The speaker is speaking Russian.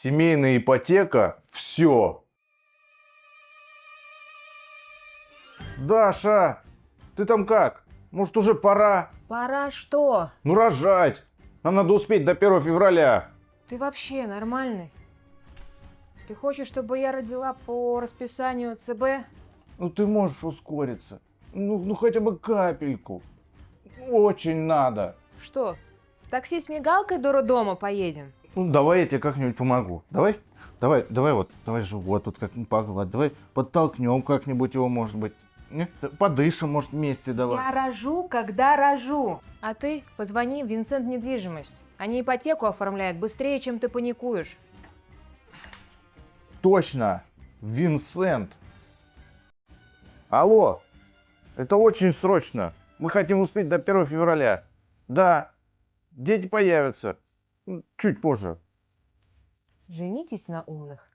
Семейная ипотека – все. Даша, ты там как? Может, уже пора? Пора что? Ну, рожать. Нам надо успеть до 1 февраля. Ты вообще нормальный? Ты хочешь, чтобы я родила по расписанию ЦБ? Ну, ты можешь ускориться. Ну хотя бы капельку. Очень надо. Что, в такси с мигалкой до роддома поедем? Ну, давай я тебе как-нибудь помогу. Давай живот тут как-нибудь погладь. Давай подтолкнем как-нибудь его, может быть. Не? Подышим, может, вместе давай. Я рожу, когда рожу. А ты позвони в Винцент недвижимость. Они ипотеку оформляют быстрее, чем ты паникуешь. Точно! Винсент! Алло! Это очень срочно. Мы хотим успеть до 1 февраля. Да, дети появятся. Чуть позже. Женитесь на умных.